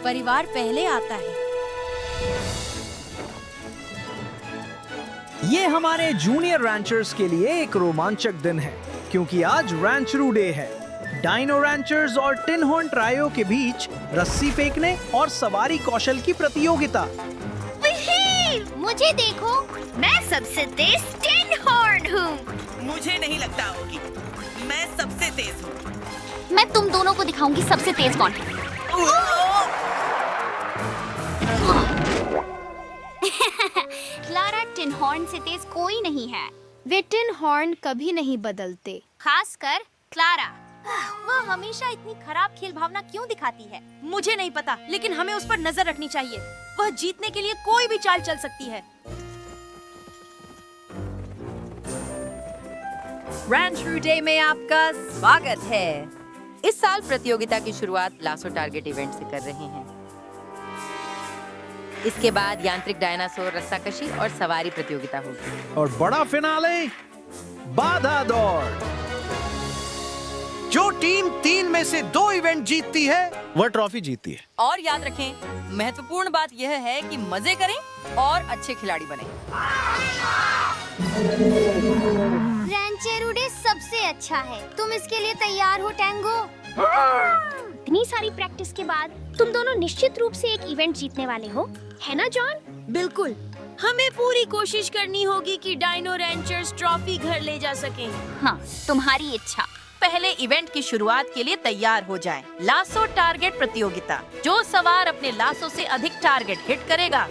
परिवार पहले आता है। ये हमारे जूनियर रैंचर्स के लिए एक रोमांचक दिन है क्योंकि आज रैंचरू डे है। डायनो रैंचर्स और टिन हॉर्न ट्रायो के बीच रस्सी फेंकने और सवारी कौशल की प्रतियोगिता। मुझे देखो, मैं सबसे तेज टिन हॉर्न हूँ। मुझे नहीं लगता होगी, मैं सबसे तेज हूँ। मैं तुम दोनों को दिखाऊंगी सबसे तेज कौन है। क्लारा टिन हॉर्न से तेज कोई नहीं है। वे टिन हॉर्न कभी नहीं बदलते, खासकर क्लारा। वह हमेशा इतनी खराब खेल भावना क्यों दिखाती है? मुझे नहीं पता, लेकिन हमें उस पर नजर रखनी चाहिए। वह जीतने के लिए कोई भी चाल चल सकती है। रैंचरू डे में आपका स्वागत है। इस साल प्रतियोगिता की शुरुआत लासो टारगेट इवेंट से कर रहे हैं। इसके बाद यांत्रिक डायनासोर रस्साकशी और सवारी प्रतियोगिता होगी और बड़ा फिनाले बाधा दौड़। जो टीम 3 में से 2 इवेंट जीतती है वह ट्रॉफी जीतती है। और याद रखें, महत्वपूर्ण बात यह है कि मजे करें और अच्छे खिलाड़ी बनें। रैंचरू डे सबसे अच्छा है। तुम इसके लिए तैयार हो टैंगो? इतनी सारी प्रैक्टिस के बाद तुम दोनों निश्चित रूप से एक इवेंट जीतने वाले हो, है ना जॉन? बिल्कुल, हमें पूरी कोशिश करनी होगी कि डायनो रैंचर्स ट्रॉफी घर ले जा सकें। हाँ, तुम्हारी इच्छा। पहले इवेंट की शुरुआत के लिए तैयार हो जाएं। लासो टारगेट प्रतियोगिता। जो सवार अपने लासो से अधिक टारगेट हिट करेगा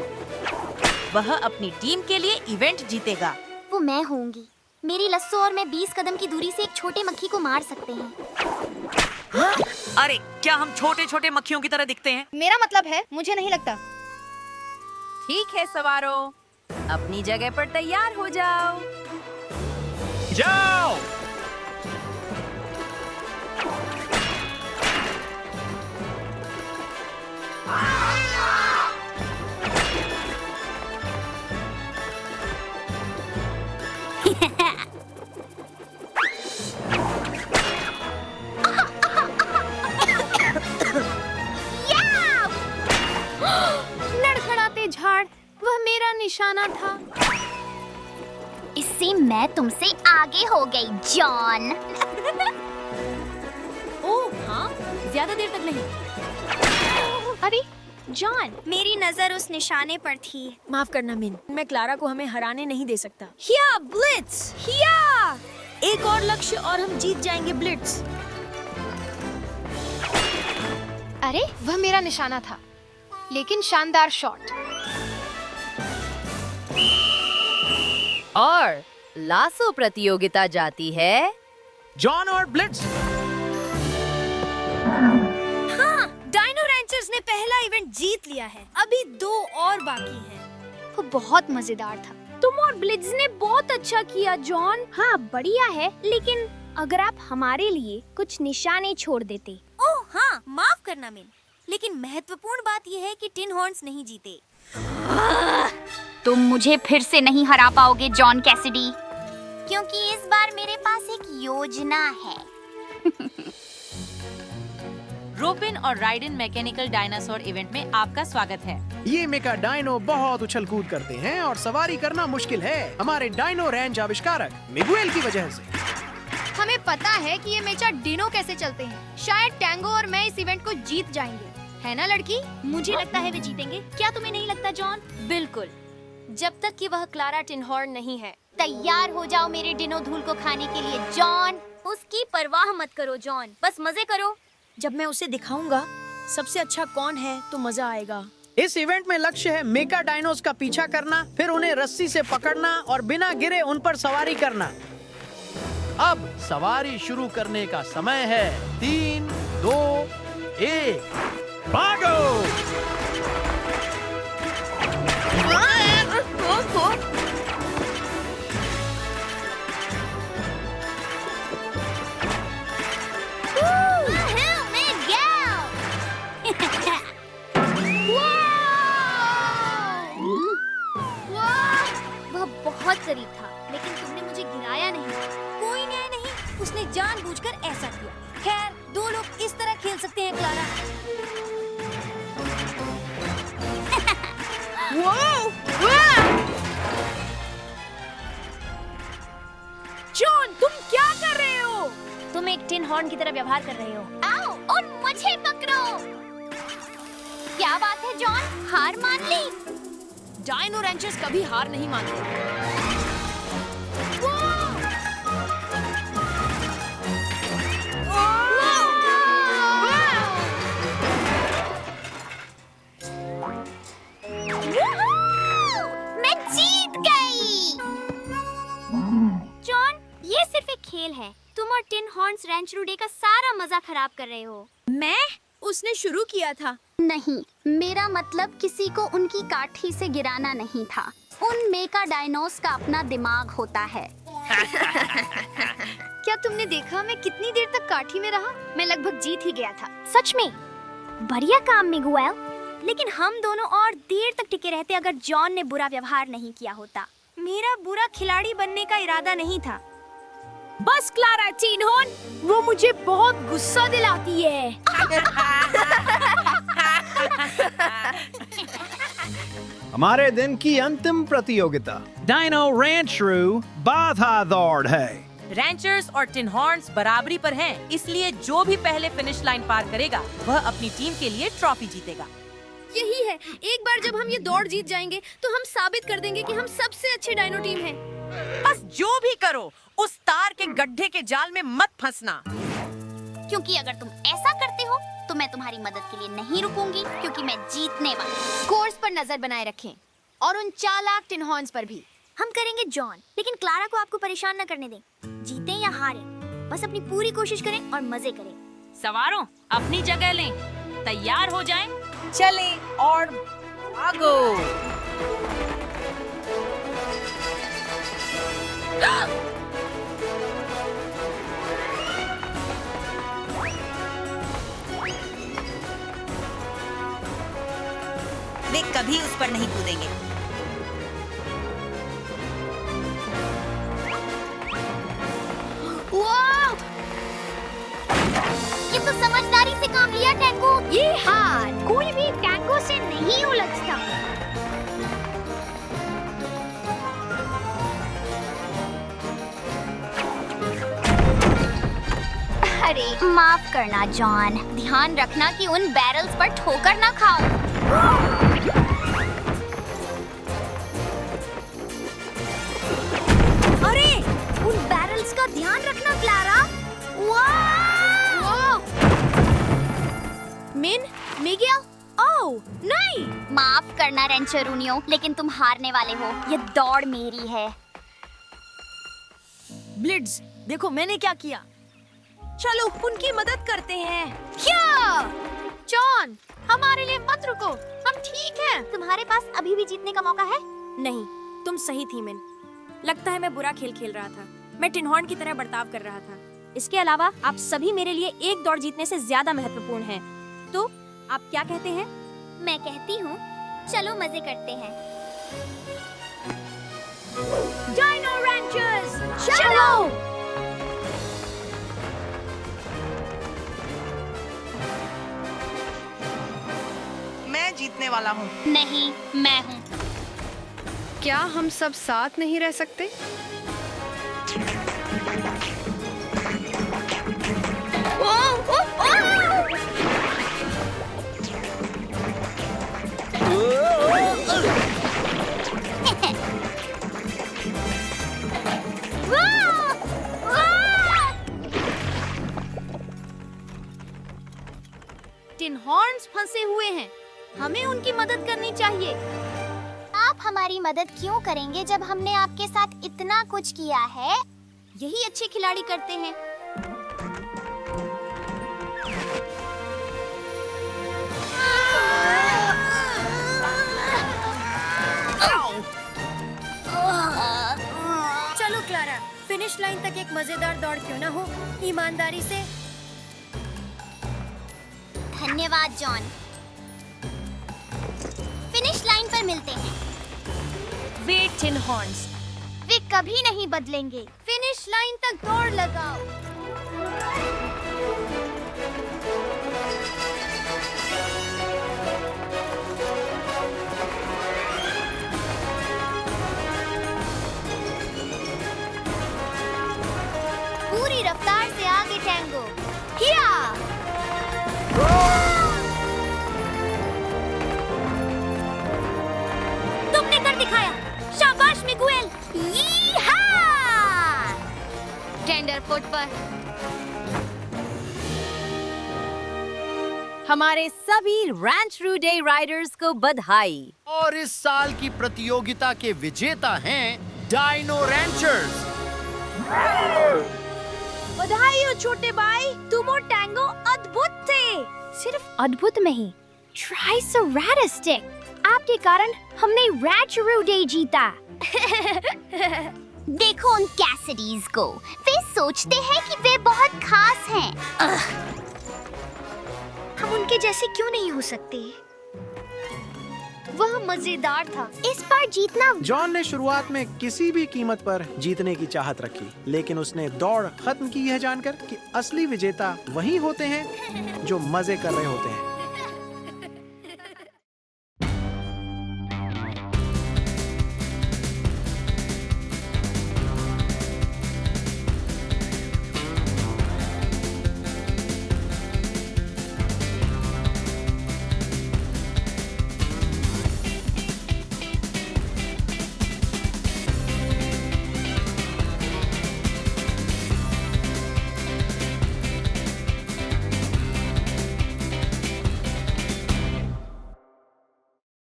वह अपनी टीम के लिए इवेंट जीतेगा। वो मैं होंगी। मेरी लस्सो और मैं 20 कदम की दूरी से एक छोटे मक्खी को मार सकते हैं। अरे, क्या हम छोटे छोटे मक्खियों की तरह दिखते हैं? मेरा मतलब है, मुझे नहीं लगता। ठीक है सवारों, अपनी जगह पर तैयार हो जाओ। जाओ। लड़खड़ाते झाड़, वह मेरा निशाना था। इससे मैं तुमसे आगे हो गई, जॉन। ओह हाँ, ज्यादा देर तक नहीं। अरे जॉन, मेरी नजर उस निशाने पर थी। माफ करना मिन, मैं क्लारा को हमें हराने नहीं दे सकता। हिया ब्लिट्स, हिया! एक और लक्ष्य और हम जीत जाएंगे ब्लिट्स। अरे, वह मेरा निशाना था, लेकिन शानदार शॉट। और लासो प्रतियोगिता जाती है जॉन और ब्लिट्स। हाँ, डायनो रैंचर्स ने पहला इवेंट जीत लिया है। अभी 2 और बाकी हैं। वो बहुत मजेदार था। तुम और ब्लिट्स ने बहुत अच्छा किया, जॉन। हाँ, बढ़िया है, लेकिन अगर आप हमारे लिए कुछ निशाने छोड़ देते। ओह हाँ, माफ करना मिन, लेकिन महत्वपूर्ण बात यह है कि टिन हॉर्न्स नहीं जीते। तुम मुझे फिर से नहीं हरा पाओगे, जॉन कैसिडी, क्योंकि इस बार मेरे पास एक योजना है। रोबिन और राइडन मैकेनिकल डायनासोर इवेंट में आपका स्वागत है। ये मेका डायनो बहुत उछल कूद करते हैं और सवारी करना मुश्किल है हमारे डायनो रेंज आविष्कारक मिगुएल की वजह से। हमें पता है कि ये मेचा डिनो कैसे चलते हैं। शायद टैंगो और मैं इस इवेंट को जीत जाएंगे, है ना लड़की? मुझे लगता है वे जीतेंगे। क्या तुम्हें नहीं लगता, जॉन? बिल्कुल, जब तक कि वह क्लारा टिन हॉर्न नहीं है। तैयार हो जाओ मेरे डिनो धूल को खाने के लिए, जॉन। उसकी परवाह मत करो, जॉन, बस मजे करो। जब मैं उसे दिखाऊंगा सबसे अच्छा कौन है तो मजा आएगा। इस इवेंट में लक्ष्य है मेका डायनोस का पीछा करना, फिर उन्हें रस्सी से पकड़ना और बिना गिरे उन पर सवारी करना। अब सवारी शुरू करने का समय है। 3, 2, 1, भागो! वह बहुत करीब था, लेकिन तुमने मुझे गिराया नहीं। कोई न्याय नहीं, उसने जानबूझकर ऐसा किया। खैर, 2 लोग इस तरह खेल सकते हैं, क्लारा। जॉन, तुम क्या कर रहे हो? तुम एक टिन हॉर्न की तरह व्यवहार कर रहे हो। आओ और मुझे पकड़ो। क्या बात है जॉन, हार मान ली? डायनो रैंचर्स कभी हार नहीं मानते। मैं जीत गई। जॉन, ये सिर्फ एक खेल है। तुम और टिन हॉर्न्स रैंचरो डे का सारा मजा खराब कर रहे हो। उसने शुरू किया था। नहीं, मेरा मतलब किसी को उनकी काठी से गिराना नहीं था। उन मेका डायनोस का अपना दिमाग होता है। क्या तुमने देखा मैं कितनी देर तक काठी में रहा? मैं लगभग जीत ही गया था। सच में बढ़िया काम मिगुएल। लेकिन हम दोनों और देर तक टिके रहते अगर जॉन ने बुरा व्यवहार नहीं किया होता। मेरा बुरा खिलाड़ी बनने का इरादा नहीं था। बस क्लारा, टिन हॉर्न, वो मुझे बहुत गुस्सा दिलाती है। हमारे दिन की अंतिम प्रतियोगिता डायनो रैंचरू बाधा दौड़ है। रैंचर्स और टिन हॉर्न्स बराबरी पर हैं, इसलिए जो भी पहले फिनिश लाइन पार करेगा वह अपनी टीम के लिए ट्रॉफी जीतेगा। यही है, एक बार जब हम ये दौड़ जीत जाएंगे तो हम साबित कर देंगे कि हम सबसे अच्छे डायनो टीम हैं। बस जो भी करो, उस तार के गड्ढे के जाल में मत फंसना। क्योंकि अगर तुम ऐसा करते हो तो मैं तुम्हारी मदद के लिए नहीं रुकूंगी, क्योंकि मैं जीतने वाली। कोर्स पर नजर बनाए रखें और उन चालाक टिन हॉर्न्स पर भी। हम करेंगे जॉन, लेकिन क्लारा को आपको परेशान न करने दें। जीते या हारे, बस अपनी पूरी कोशिश करें और मजे करें। सवारों, अपनी जगह लें, तैयार हो जाएं, चलें और भागो। वे कभी उस पर नहीं कूदेंगे। ये तो समझदारी से काम लिया टैंगो। ये हार कोई भी टैंगो से नहीं उलझता। अरे माफ करना जॉन, ध्यान रखना कि उन बैरल्स पर ठोकर ना खाओ। अरे, उन बैरल्स का ध्यान रखना क्लारा। मिन, मिगेल, ओह नहीं। माफ करना रेंचरूनियो, लेकिन तुम हारने वाले हो। ये दौड़ मेरी है। ब्लिट्ज, देखो मैंने क्या किया। चलो उनकी मदद करते हैं। क्या? जॉन, हमारे लिए मत रुको, हम ठीक हैं। तुम्हारे पास अभी भी जीतने का मौका है। नहीं, तुम सही थी मिन। लगता है मैं बुरा खेल खेल रहा था। मैं टिन हॉर्न की तरह बर्ताव कर रहा था। इसके अलावा आप सभी मेरे लिए एक दौड़ जीतने से ज्यादा महत्वपूर्ण हैं। तो आप क्या कहते हैं? मैं कहती हूँ, चलो मजे करते हैं। डायनो रैंचर्स, चलो! मैं जीतने वाला हूँ। नहीं, मैं हूँ। क्या हम सब साथ नहीं रह सकते? टिन हॉर्न्स फंसे हुए हैं, हमें उनकी मदद करनी चाहिए। आप हमारी मदद क्यों करेंगे जब हमने आपके साथ इतना कुछ किया है? यही अच्छे खिलाड़ी करते हैं। चलो क्लारा, फिनिश लाइन तक एक मजेदार दौड़ क्यों ना हो, ईमानदारी से। धन्यवाद जॉन। फिनिश लाइन पर मिलते हैं। वे टिन हॉर्न्स, वे कभी नहीं बदलेंगे। फिनिश लाइन तक दौड़ लगाओ। हमारे सभी रैंच रू डे राइडर्स को बधाई। और इस साल की प्रतियोगिता के विजेता हैं डायनो रैंचर्स। बधाई हो छोटे भाई, तुम और टैंगो अद्भुत थे। सिर्फ अद्भुत नहीं, ट्राइसोरैटिस्टिक। आपके कारण हमने रैंचरू डे जीता। देखो उन कैसिडीज को, वे सोचते हैं कि वे बहुत खास हैं। हम उनके जैसे क्यों नहीं हो सकते? वह मजेदार था। इस बार जीतना। जॉन ने शुरुआत में किसी भी कीमत पर जीतने की चाहत रखी, लेकिन उसने दौड़ खत्म की यह जानकर कि असली विजेता वही होते हैं जो मजे कर रहे होते हैं।